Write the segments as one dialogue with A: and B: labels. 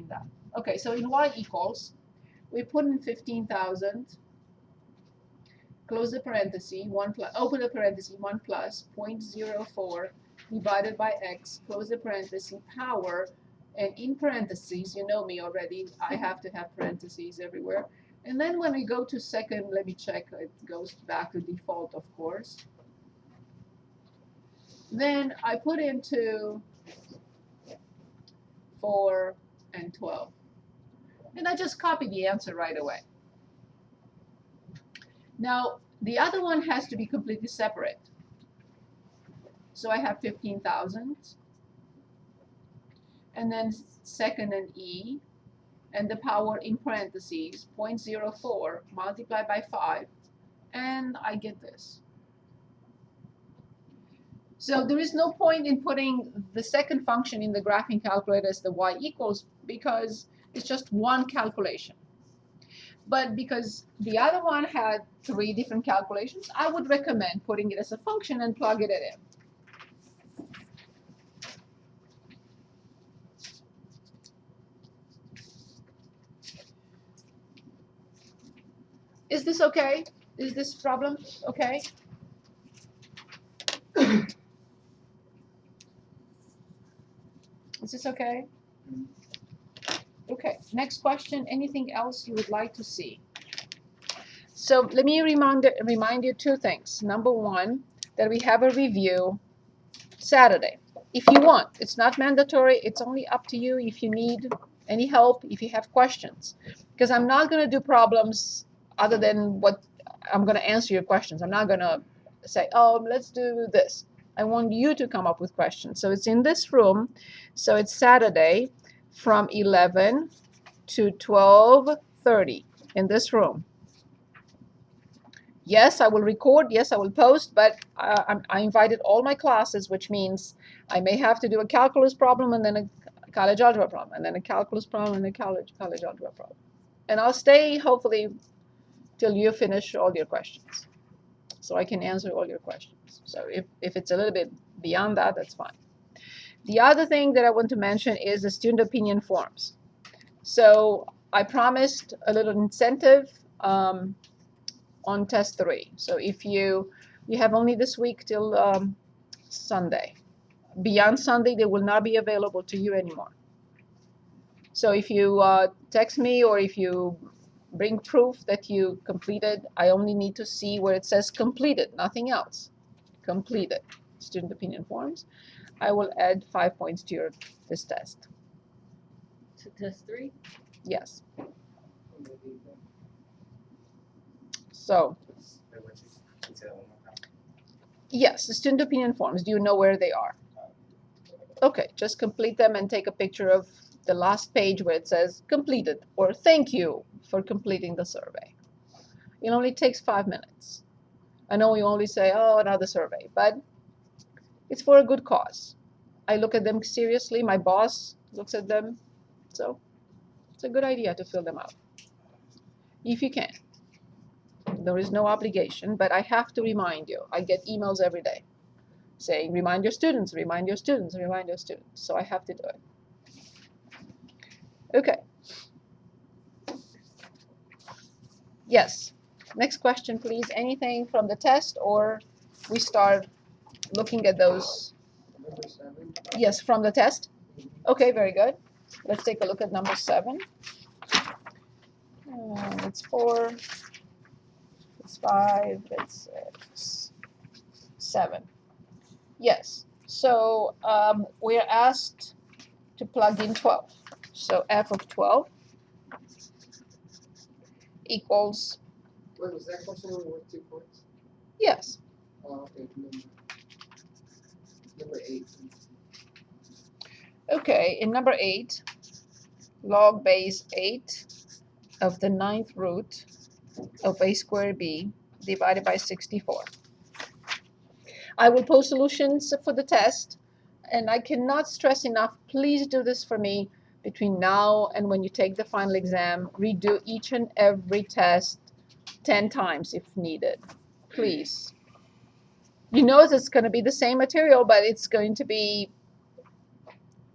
A: that. Okay, so in y equals, we put in 15,000, close the parenthesis, 1 plus, open the parenthesis, 1 plus 0.04 divided by x, close the parenthesis, power, and in parentheses, you know me already, I have to have parentheses everywhere. And then when we go to second, let me check, it goes back to default, of course. Then I put into 4 and 12. And I just copy the answer right away. Now, the other one has to be completely separate. So I have 15,000. And then second and e, and the power in parentheses, 0.04 multiplied by 5. And I get this. So there is no point in putting the second function in the graphing calculator as the y equals, because it's just one calculation. But because the other one had 3 different calculations, I would recommend putting it as a function and plug it in. Is this okay? Is this problem okay? Is this okay? Okay, next question. Anything else you would like to see? So let me remind you 2 things. Number 1, that we have a review Saturday. If you want, it's not mandatory. It's only up to you if you need any help, if you have questions. Because I'm not going to do problems other than what I'm going to answer your questions. I'm not going to say, oh, let's do this. I want you to come up with questions. So it's in this room. So it's Saturday from 11 to 12:30 in this room. Yes, I will record. Yes, I will post. But I invited all my classes, which means I may have to do a calculus problem and then a college algebra problem, and then a calculus problem and a college algebra problem. And I'll stay, hopefully, till you finish all your questions, so I can answer all your questions. So if it's a little bit beyond that, that's fine. The other thing that I want to mention is the student opinion forms. So I promised a little incentive on test 3. So if you have only this week till Sunday. Beyond Sunday, they will not be available to you anymore. So if you text me or if you bring proof that you completed, I only need to see where it says completed, nothing else. Completed student opinion forms. I will add 5 points to this test.
B: To test 3?
A: Yes. So, yes, the student opinion forms. Do you know where they are? Okay, just complete them and take a picture of the last page where it says completed or thank you for completing the survey. It only takes 5 minutes. I know you only say, oh, another survey, but it's for a good cause. I look at them seriously. My boss looks at them. So it's a good idea to fill them out if you can. There is no obligation, but I have to remind you. I get emails every day saying, remind your students, remind your students, remind your students. So I have to do it. Okay. Yes. Next question, please. Anything from the test, or we start looking at those?
C: Number 7.
A: Yes, from the test. Okay, very good. Let's take a look at number 7. It's 4. It's 5. It's 6. 7. Yes. So we're asked to plug in 12. So f of 12 equals.
C: Wait, was that question only worth 2 points?
A: Yes.
C: Oh, okay. Number 8.
A: Okay, in number 8, log base 8 of the 9th root of a squared b divided by 64. I will post solutions for the test, and I cannot stress enough, please do this for me between now and when you take the final exam. Redo each and every test 10 times if needed, please. You know it's going to be the same material, but it's going to be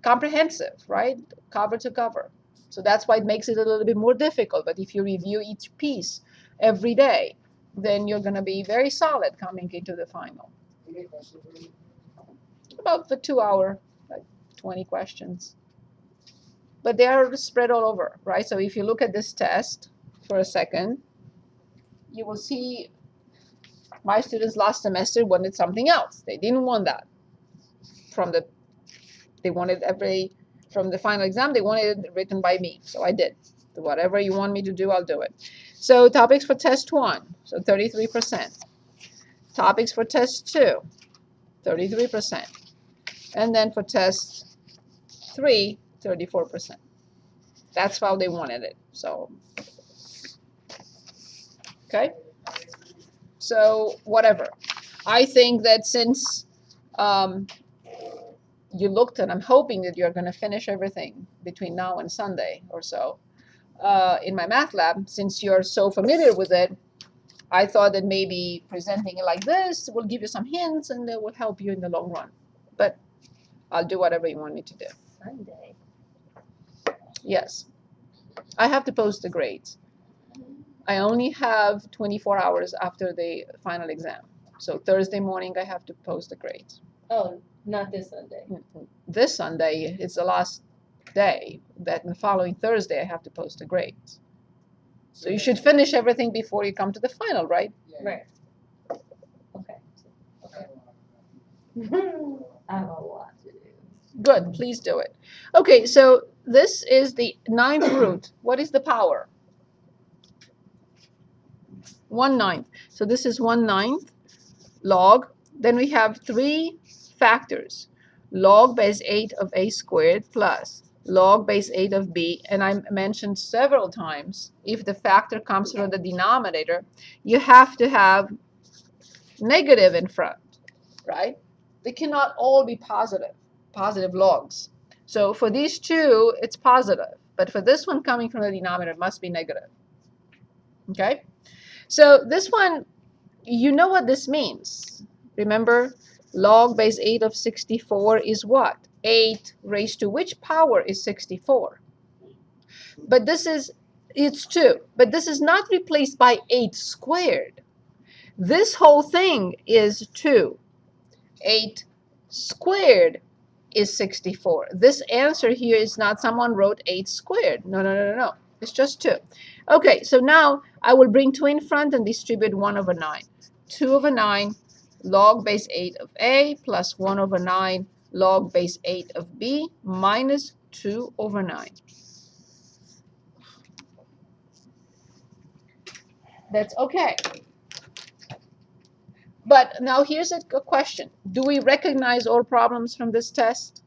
A: comprehensive, right? Cover to cover. So that's why it makes it a little bit more difficult. But if you review each piece every day, then you're going to be very solid coming into the final.
C: How many questions were there?
A: About the 2 hour, like 20 questions. But they are spread all over, right? So if you look at this test for a second, you will see my students last semester wanted something else. They didn't want that from the final exam, they wanted it written by me. So I did. So whatever you want me to do, I'll do it. So topics for test 1, so 33%. Topics for test 2, 33%. And then for test 3, 34%. That's how they wanted it. So, okay. So whatever. I think that since you looked and I'm hoping that you're going to finish everything between now and Sunday or so in my math lab, since you're so familiar with it, I thought that maybe presenting it like this will give you some hints and it will help you in the long run. But I'll do whatever you want me to do.
B: Sunday.
A: Yes. I have to post the grades. I only have 24 hours after the final exam. So Thursday morning I have to post the grades.
B: Oh, not this Sunday.
A: This Sunday is the last day. That the following Thursday I have to post the grades. So you should finish everything before you come to the final, right?
C: Yeah.
B: Right. Okay. I have a lot to do.
A: Good, please do it. Okay, so this is the 9th root. What is the power? 1/9. So this is 1/9 log. Then we have 3 factors. Log base 8 of a squared plus log base 8 of b. And I mentioned several times, if the factor comes from the denominator, you have to have negative in front, right? They cannot all be positive logs. So for these two, it's positive. But for this one coming from the denominator, it must be negative. Okay? So this one, you know what this means. Remember, log base 8 of 64 is what? 8 raised to which power is 64? But this is, it's 2. But this is not replaced by 8 squared. This whole thing is 2. 8 squared is 64. This answer here is not someone wrote 8 squared. No. It's just 2. Okay, so now I will bring 2 in front and distribute 1/9. 2/9 log base 8 of a plus 1/9 log base 8 of b minus 2/9. That's okay. But now here's a question. Do we recognize all problems from this test?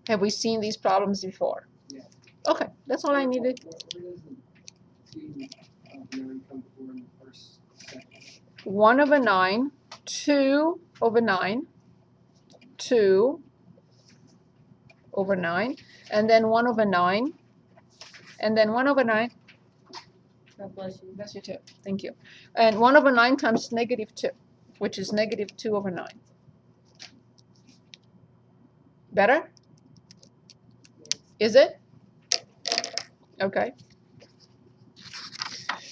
A: Have we seen these problems before?
C: Yeah.
A: Okay, that's all I needed.
C: Where does the 2/9 come before in the first section?
A: 1/9, 2/9, 2/9, and then 1/9, and then 1/9.
B: God bless you.
A: That's your 2. Thank you. And 1/9 times -2, which is -2/9. Better? Is it? Okay.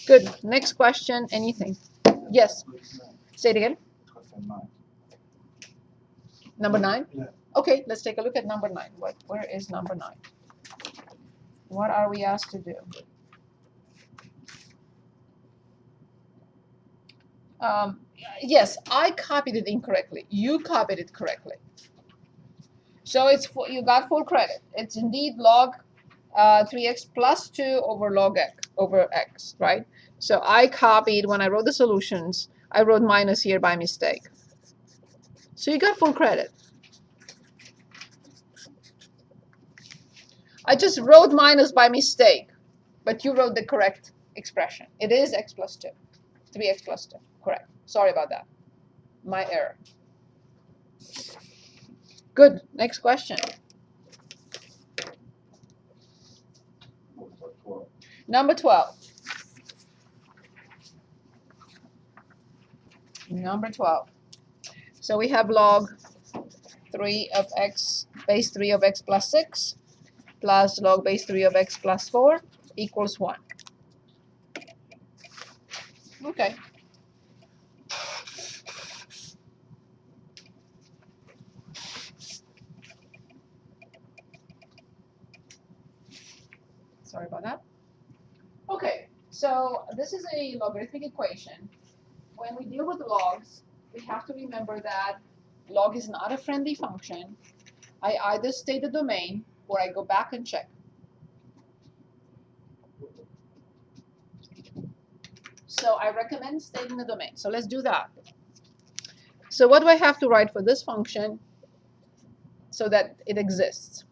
A: Good. Next question. Anything? Yes. Say it again. Number 9?
D: Yeah.
A: Okay, let's take a look at number 9. Where is number 9? What are we asked to do? Yes, I copied it incorrectly. You copied it correctly. So it's you got full credit. It's indeed log 3x plus 2 over log x over x, right? So I copied, when I wrote the solutions, I wrote minus here by mistake. So you got full credit. I just wrote minus by mistake, but you wrote the correct expression. It is x plus 2, 3x plus 2, correct. Sorry about that. My error. Good. Next question. Number 12. Number 12. So we have log 3 of x, base 3 of x plus 6, plus log base 3 of x plus 4 equals 1. Okay. Sorry about that. Okay, so this is a logarithmic equation. When we deal with logs, we have to remember that log is not a friendly function. I either state the domain or I go back and check. So I recommend stating the domain. So let's do that. So what do I have to write for this function so that it exists?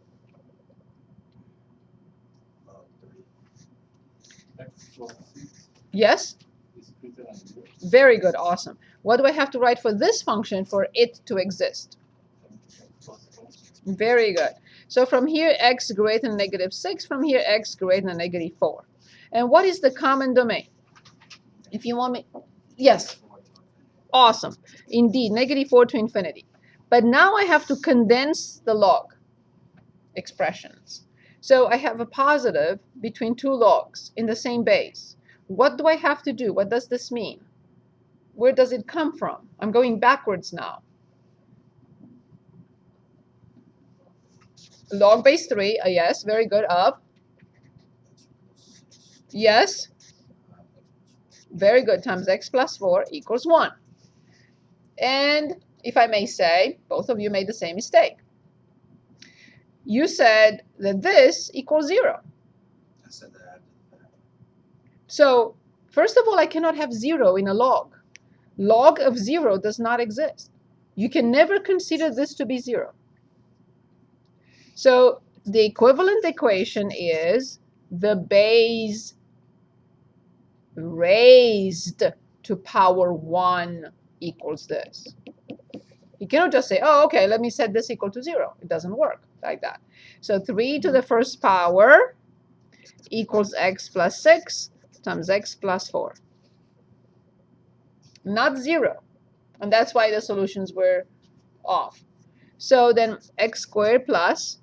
A: Yes? Very good, awesome. What do I have to write for this function for it to exist? Very good. So from here, x greater than -6. From here, x greater than -4. And what is the common domain? If you want me, yes. Awesome. Indeed, -4 to infinity. But now I have to condense the log expressions. So I have a positive between two logs in the same base. What do I have to do? What does this mean? Where does it come from? I'm going backwards now. Log base 3, yes, very good, of? Yes. Very good, times x plus 4 equals 1. And if I may say, both of you made the same mistake. You said that this equals 0.
D: I said that.
A: So, first of all, I cannot have 0 in a log. Log of 0 does not exist. You can never consider this to be 0. So, the equivalent equation is the base raised to power 1 equals this. You cannot just say, oh, okay, let me set this equal to 0. It doesn't work like that. So 3 to the first power equals x plus 6 times x plus 4. Not 0. And that's why the solutions were off. So then x squared plus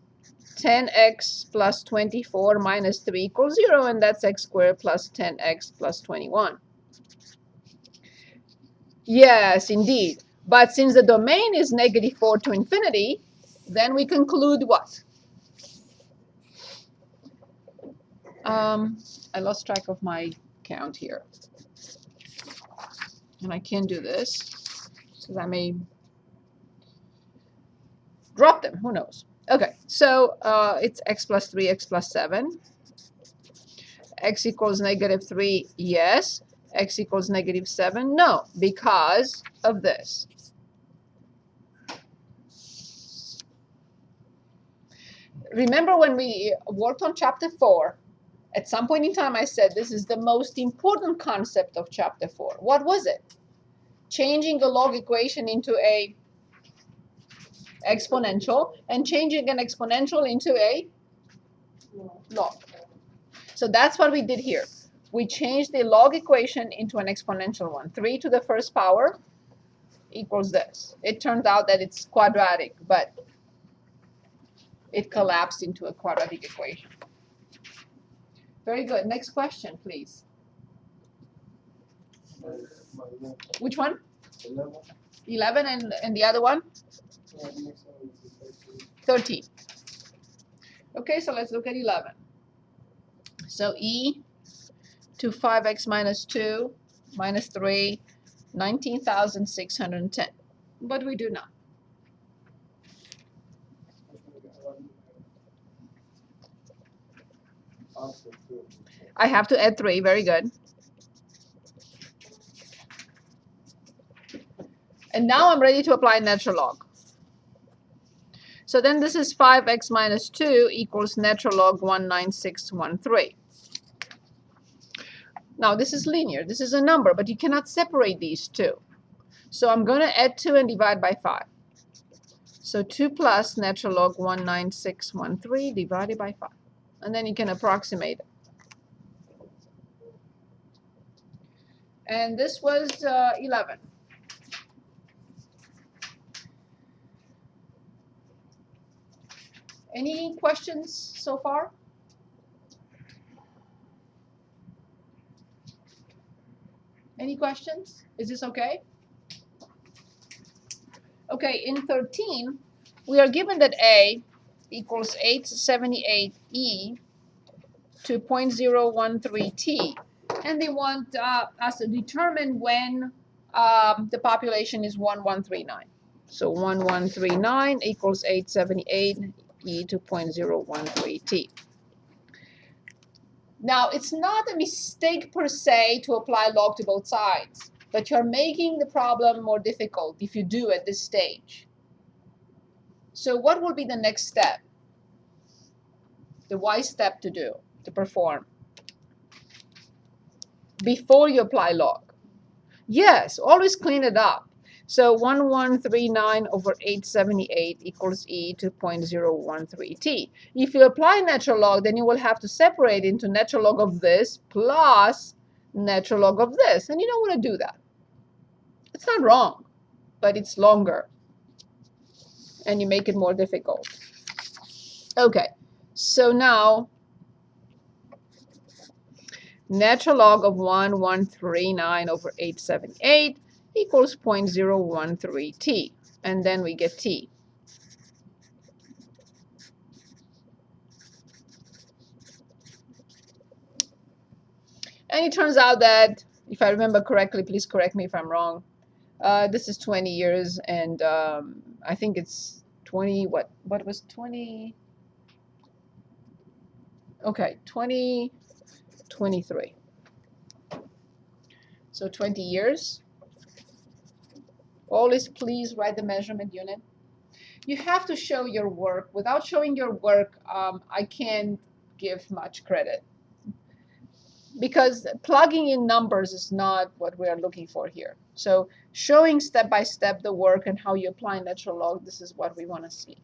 A: 10x plus 24 minus 3 equals 0, and that's x squared plus 10x plus 21. Yes, indeed. But since the domain is -4 to infinity, then we conclude what? I lost track of my count here. And I can't do this, because I may drop them. Who knows? Okay, so it's x plus 3, x plus 7. X equals -3, yes. X equals -7, no, because of this. Remember when we worked on chapter 4, at some point in time I said this is the most important concept of chapter 4. What was it? Changing a log equation into a exponential and changing an exponential into a log. So that's what we did here. We changed the log equation into an exponential one. 3 to the first power equals this. It turned out that it's quadratic, but it collapsed into a quadratic equation. Very good. Next question, please. Which one? 11 and the other one? 13. Okay, so let's look at 11. So e to 5x minus 2 minus 3, 19,610. What do we do now? I have to add 3. Very good. And now I'm ready to apply natural log. So then this is 5x minus 2 equals natural log 19613. Now this is linear. This is a number, but you cannot separate these two. So I'm going to add 2 and divide by 5. So 2 plus natural log 19613 divided by 5. And then you can approximate it. And this was 11. Any questions so far? Any questions? Is this okay? Okay, in 13, we are given that A equals 878e to 0.013t. And they want us to determine when the population is 1139. So 1139 equals 878e to 0.013t. Now, it's not a mistake per se to apply log to both sides, but you're making the problem more difficult if you do at this stage. So what will be the next step? The wise step to do, to perform, before you apply log? Yes, always clean it up. So 1139 over 878 equals e to 0.013t. If you apply natural log, then you will have to separate into natural log of this plus natural log of this. And you don't want to do that. It's not wrong, but it's longer. And you make it more difficult. Okay, so now natural log of 1139 over 878 equals 0.013t, and then we get t. And it turns out that, if I remember correctly, please correct me if I'm wrong, this is 20 years, and I think it's 20, what was 20? Okay, 2023. So 20 years. Always please write the measurement unit. You have to show your work. Without showing your work, I can't give much credit, because plugging in numbers is not what we are looking for here. So showing step by step the work and how you apply natural log, this is what we want to see.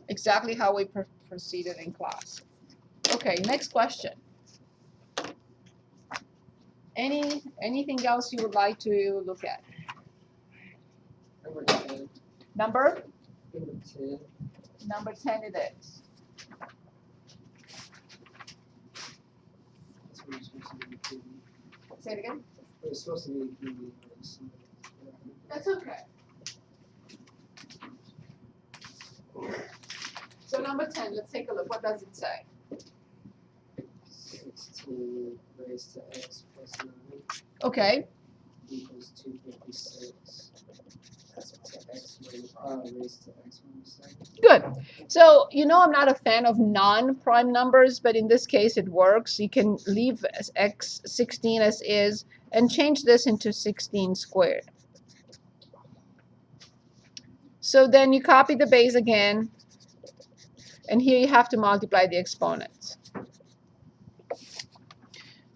A: Exactly how we proceeded in class. Okay, next question. Anything else you would like to look at?
C: Number 10.
A: Number?
C: Number 10.
A: Number 10 it is.
C: That's what you're supposed to be including.
A: Say it again.
C: It's supposed to be including.
A: That's okay. So number 10, let's take a look. What does it say?
C: 16 raised to x plus 9
A: Okay.
C: equals 256. That's to x minus raised to x minus 7.
A: Good. So you know I'm not a fan of non-prime numbers, but in this case it works. You can leave x 16 as is and change this into 16 squared. So then you copy the base again, and here you have to multiply the exponents.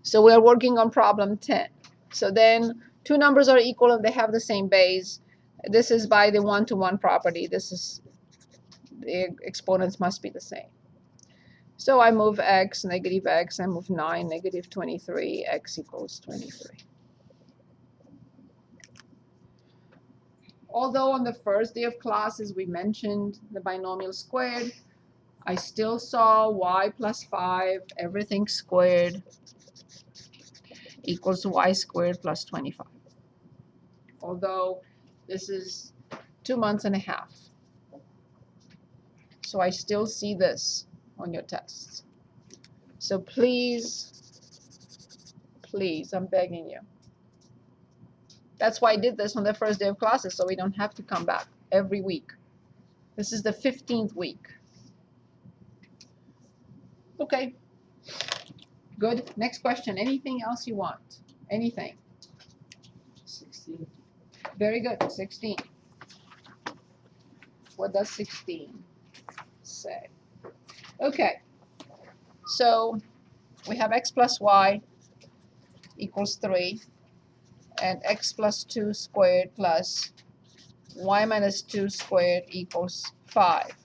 A: So we are working on problem 10. So then two numbers are equal and they have the same base. This is by the one-to-one property. This is the exponents must be the same. So I move x, negative x, I move 9, negative 23, x equals 23. Although on the first day of classes we mentioned the binomial squared, I still saw y plus 5, everything squared, equals y squared plus 25. Although this is 2 months and a half. So I still see this on your tests. So please, please, I'm begging you. That's why I did this on the first day of classes, so we don't have to come back every week. This is the 15th week. Okay. Good. Next question. Anything else you want? Anything?
C: 16.
A: Very good. 16. What does 16 say? Okay. So we have x plus y equals 3, and x plus 2 squared plus y minus 2 squared equals 5.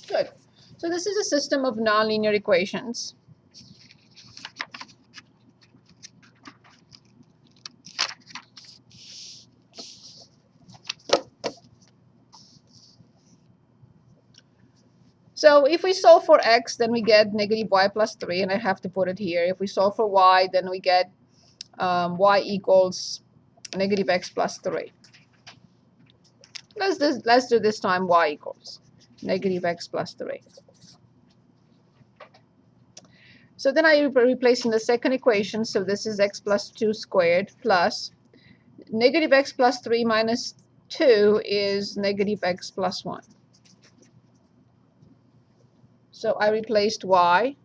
A: Good. So this is a system of nonlinear equations. So if we solve for x, then we get negative y plus 3, and I have to put it here. If we solve for y, then we get y equals negative x plus 3. Let's do this time y equals negative x plus 3. So then I replace in the second equation, so this is x plus 2 squared plus negative x plus 3 minus 2 is negative x plus 1. So I replaced y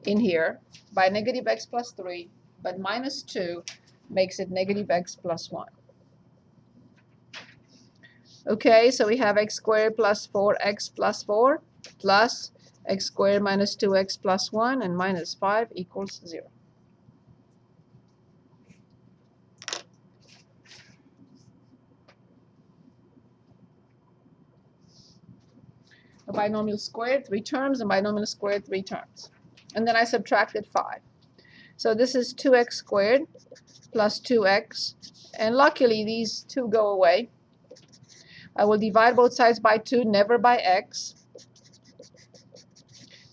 A: in here by negative x plus 3, but minus 2 makes it negative x plus 1. Okay, so we have x squared plus 4x plus 4 plus x squared minus 2x plus 1 and minus 5 equals 0. A binomial squared 3 terms, and binomial squared 3 terms. And then I subtracted 5. So this is 2x squared plus 2x, and luckily these 2 go away. I will divide both sides by 2, never by x,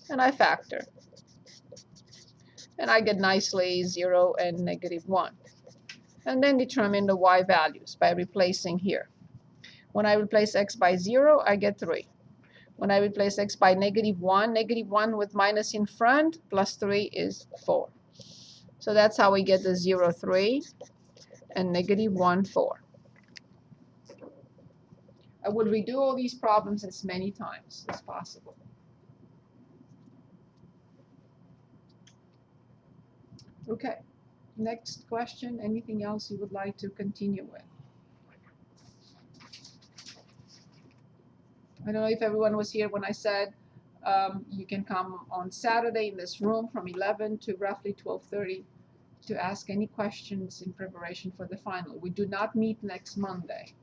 A: and I factor. And I get nicely 0 and negative 1. And then determine the y values by replacing here. When I replace x by 0, I get 3. When I replace x by negative 1 with minus in front, plus 3 is 4. So that's how we get the 0, 3, and negative 1, 4. I would redo all these problems as many times as possible. Okay, next question. Anything else you would like to continue with? I don't know if everyone was here when I said you can come on Saturday in this room from 11 to roughly 12:30 to ask any questions in preparation for the final. We do not meet next Monday.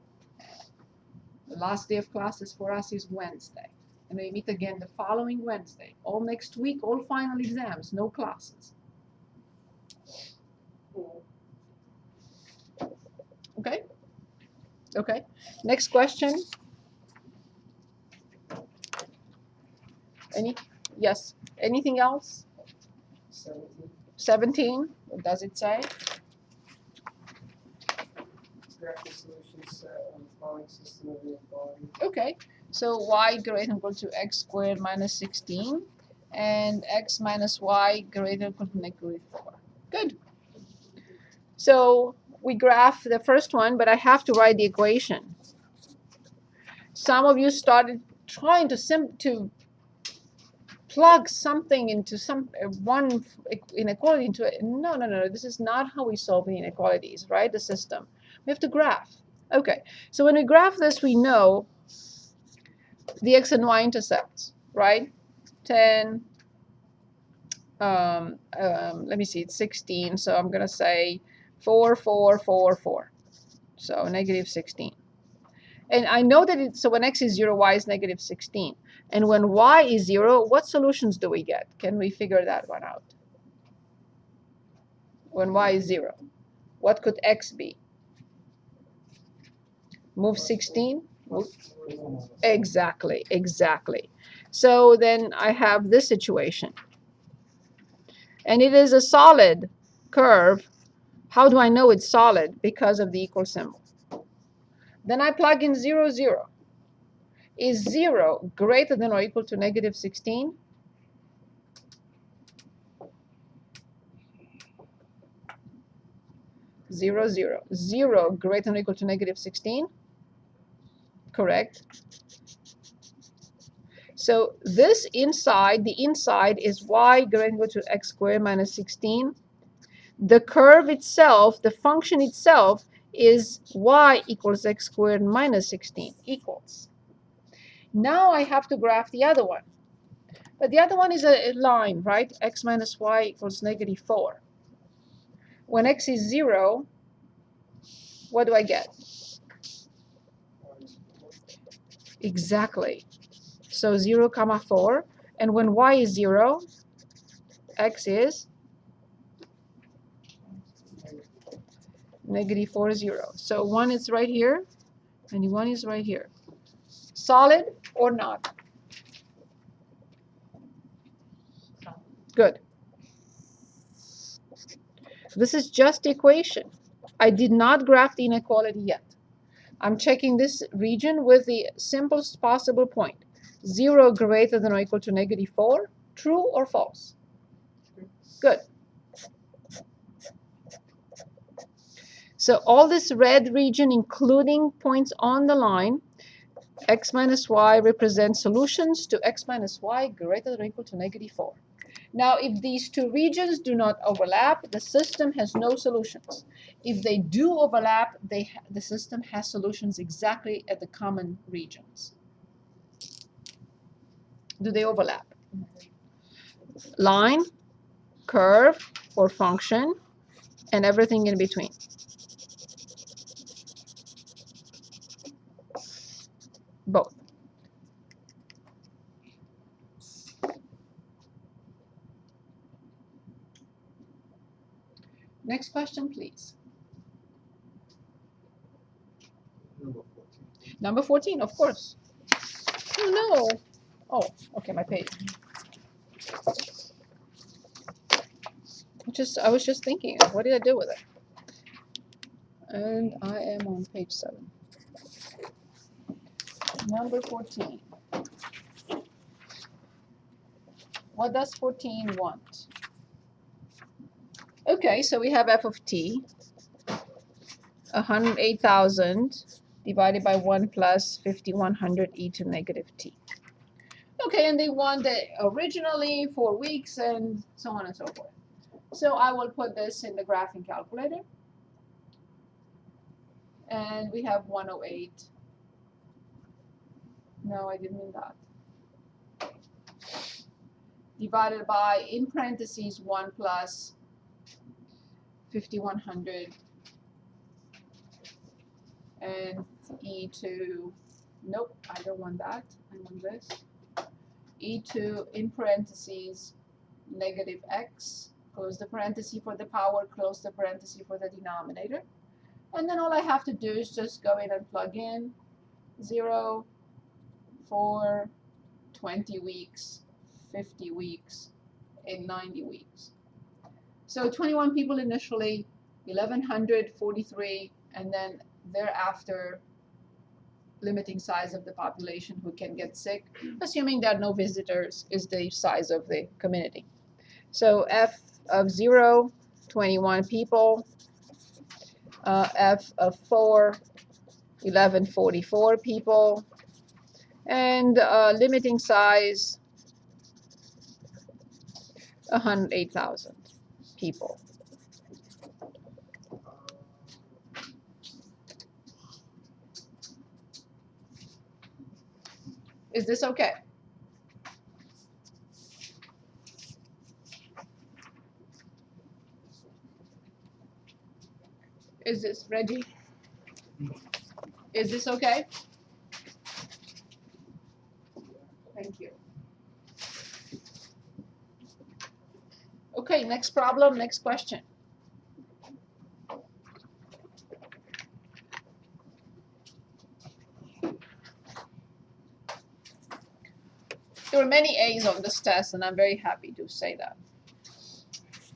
A: The last day of classes for us is Wednesday. And we meet again the following Wednesday. All next week, all final exams, no classes. Okay? Okay. Next question. Yes. Anything else?
C: 17.
A: 17. What does it say?
C: Graph the solution set on the following system of inequality.
A: Okay. So y greater than or equal to x squared minus 16 and x minus y greater than or equal to negative 4. Good. So we graph the first one, but I have to write the equation. Some of you started trying to plug something into one inequality into it. No, no, no. This is not how we solve inequalities, right? The system. We have to graph. Okay. So when we graph this, we know the x and y intercepts, right? 10. Let me see. It's 16. So I'm gonna say 4, 4, 4, 4. So negative 16. And I know that so when x is 0, y is negative 16. And when y is 0, what solutions do we get? Can we figure that one out? When y is 0, what could x be? Move 16? Move. Exactly, exactly. So then I have this situation. And it is a solid curve. How do I know it's solid? Because of the equal symbol. Then I plug in 0, 0. Is 0 greater than or equal to negative 16? Zero, 0. 0 greater than or equal to negative 16? Correct. So this inside, the inside is y greater than or equal to x squared minus 16. The curve itself, the function itself, is y equals x squared minus 16 equals. Now I have to graph the other one. But the other one is a line, right? X minus y equals negative 4. When x is 0, what do I get? Exactly. So 0, comma 4. And when y is 0, x is negative 4, 0. So 1 is right here, and 1 is right here. Solid or not? Good. This is just equation. I did not graph the inequality yet. I'm checking this region with the simplest possible point. 0 greater than or equal to -4. True or false? Good. So all this red region, including points on the line, x minus y represents solutions to x minus y greater than or equal to -4. Now, if these two regions do not overlap, the system has no solutions. If they do overlap, the system has solutions exactly at the common regions. Do they overlap? Line, curve, or function, and everything in between. Both. Next question, please. Number 14, of course. Oh, no. Oh, okay, my page. I was just thinking, what did I do with it? And I am on page 7. Number 14. What does 14 want? Okay, so we have f of t, 108,000 divided by 1 plus 5,100 e to -t. Okay, and they want it originally 4 weeks and so on and so forth. So I will put this in the graphing calculator. And we have 108. No, I didn't mean that. Divided by, in parentheses, 1 plus 5,100 and e to, nope, I don't want that, I want this, e to, in parentheses, -x, close the parenthesis for the power, close the parenthesis for the denominator, and then all I have to do is just go in and plug in 0, 4, 20 weeks, 50 weeks, and 90 weeks. So 21 people initially, 1,143, and then thereafter, limiting size of the population who can get sick, assuming there are no visitors, is the size of the community. So f of 0, 21 people, f of 4, 1,144 people, and limiting size, 108,000 people. Is this okay? Is this, Reggie? Is this okay? Thank you. Okay, next problem, next question. There were many A's on this test, and I'm very happy to say that.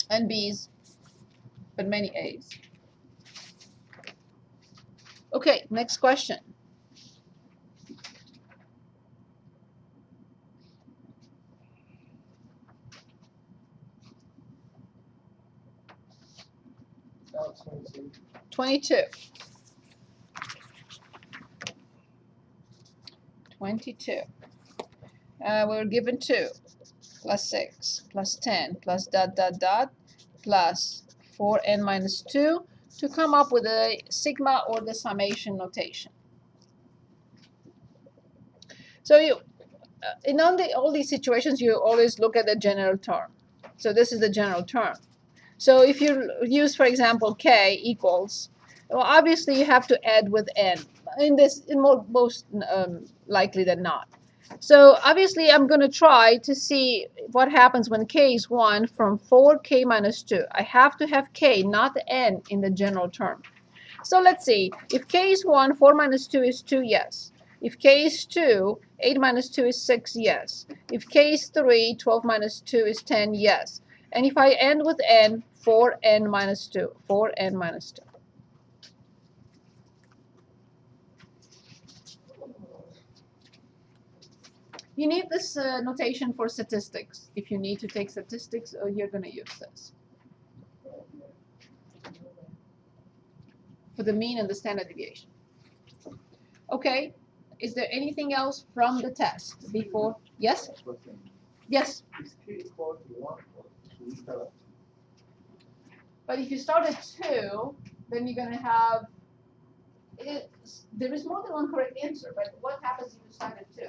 A: And B's, but many A's. Okay, next question.
C: Oh, 22.
A: 22. 22. We're given 2 plus 6 plus 10 plus ... plus 4n minus 2 to come up with a sigma or the summation notation. So you, in all these situations, you always look at the general term. So this is the general term. So if you use, for example, k equals, well, obviously you have to add with n. Most likely than not. So obviously I'm going to try to see what happens when k is 1 from 4k minus 2. I have to have k, not n, in the general term. So let's see. If k is 1, 4 minus 2 is 2, yes. If k is 2, 8 minus 2 is 6, yes. If k is 3, 12 minus 2 is 10, yes. And if I end with n, 4n minus 2, 4n minus 2. You need this notation for statistics. If you need to take statistics, you're going to use this. For the mean and the standard deviation. Okay, is there anything else from the test before? Yes? Yes.
E: Is k equal to 1 or 2?
A: But if you start at 2, then you're going to have, there is more than one correct answer, but what happens if you start at 2?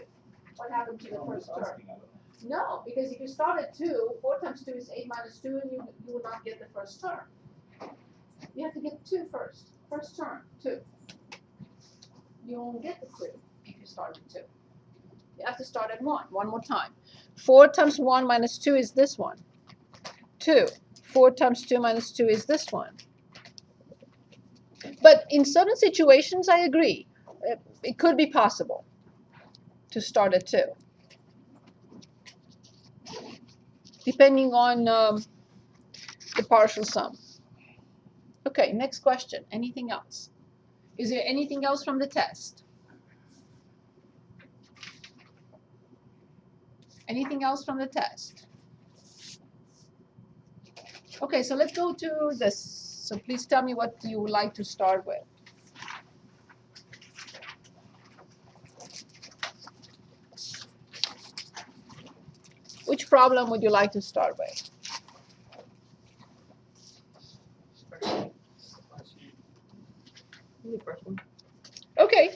A: What happens to the first term? No, because if you start at 2, 4 times 2 is 8 minus 2, and you will not get the first term. You have to get 2 first. First term, 2. You won't get the 2 if you start at 2. You have to start at 1. One more time. 4 times 1 minus 2 is this one. 2. 4 times 2 minus 2 is this one. But in certain situations, I agree. It could be possible to start at 2. Depending on the partial sum. Okay, next question. Anything else? Is there anything else from the test? Anything else from the test? Okay, so let's go to this. So please tell me what you would like to start with. Which problem would you like to start with? Okay.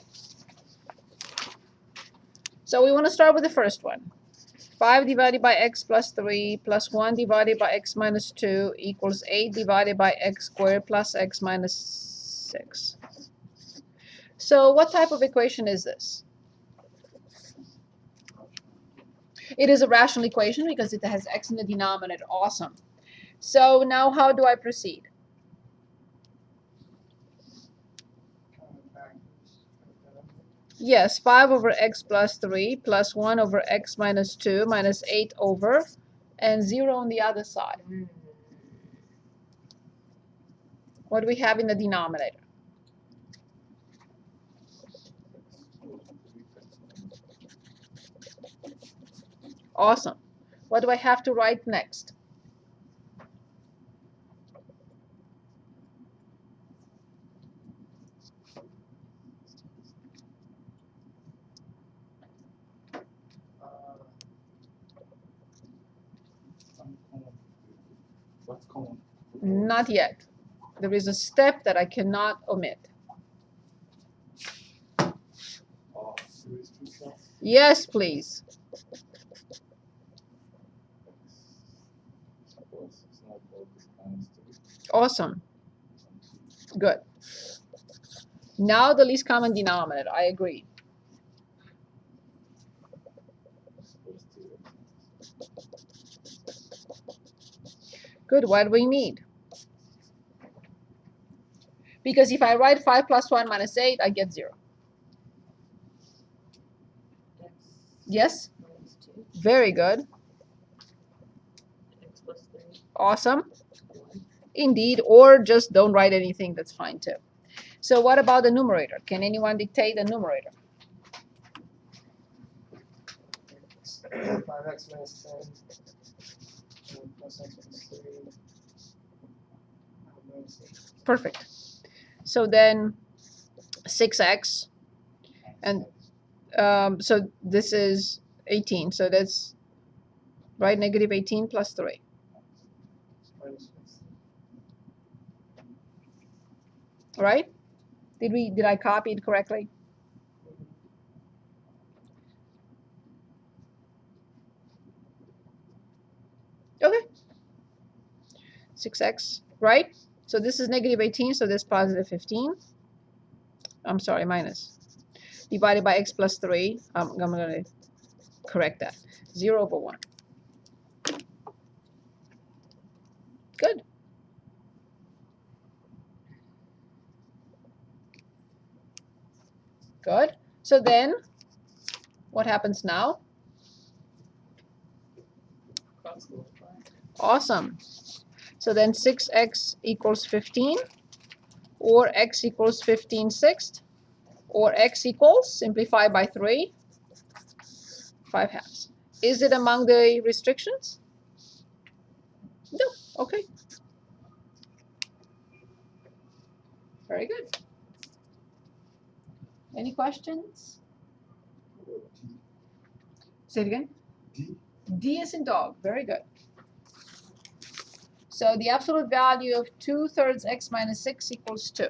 A: So we want to start with the first one. 5 divided by x plus 3 plus 1 divided by x minus 2 equals 8 divided by x squared plus x minus 6. So what type of equation is this? It is a rational equation because it has x in the denominator. Awesome. So now how do I proceed? Yes, 5 over x plus 3 plus 1 over x minus 2 minus 8 over and 0 on the other side. What do we have in the denominator? Awesome. What do I have to write next?
E: What's common?
A: Not yet. There is a step that I cannot omit.
E: There is 2 steps.
A: Yes, please.
E: Suppose it's not all this minus 3.
A: Awesome. Good. Now the least common denominator. I agree.
E: Suppose 2.
A: Good. What do we need? Because if I write 5 plus 1 minus 8, I get 0.
B: X
A: Yes?
B: minus 2,
A: Very good.
B: x plus 3,
A: Awesome.
B: 1.
A: Indeed. Or just don't write anything. That's fine too. So what about the numerator? Can anyone dictate the numerator?
C: 5x minus 10 plus x minus 3 minus 8.
A: Perfect. So then 6x, and so this is 18. So that's right, negative 18 plus 3.
C: Minus 6.
A: Right? Did I copy it correctly? Okay. 6x, right? So this is negative 18, so this positive 15. I'm sorry, minus. Divided by x plus 3. I'm going to correct that. 0 over 1. Good. Good. So then What happens now?
B: Cross multiply.
A: Awesome. So then 6x equals 15, or x equals 15 sixths, or x equals, simplify by 3, 5 halves. Is it among the restrictions? No. Okay. Very good. Any questions? Say it again.
E: D.
A: D is in dog. Very good. So the absolute value of 2/3 x minus 6 equals 2.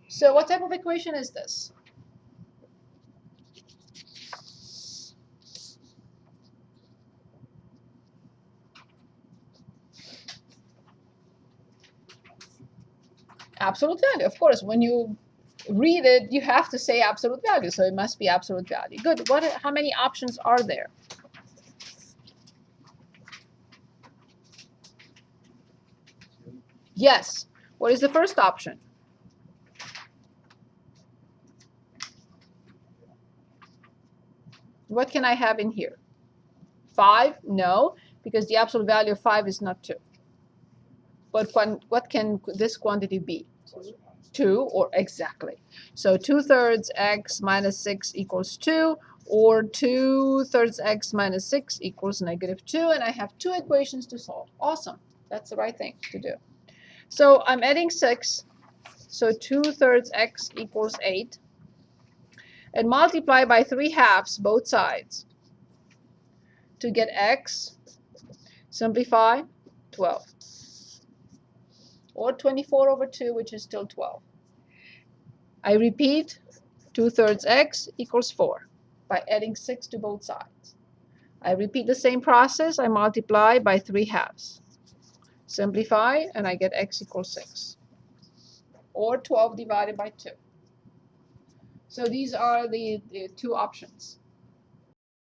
A: So what type of equation is this? Absolute value. Of course, when you read it, you have to say absolute value. So it must be absolute value. Good. How many options are there? Yes. What is the first option? What can I have in here? 5? No, because the absolute value of 5 is not 2. But what can this quantity be?
E: Plus or minus
A: 2, or exactly. So 2/3 x minus 6 equals 2, or 2/3 x minus 6 equals -2, and I have 2 equations to solve. Awesome. That's the right thing to do. So I'm adding 6, so 2/3 x equals 8, and multiply by 3 halves both sides to get x. Simplify, 12. Or 24 over 2, which is still 12. I repeat, 2/3 x equals 4 by adding 6 to both sides. I repeat the same process. I multiply by 3 halves. Simplify, and I get x equals 6. Or 12 divided by 2. So these are the 2 options.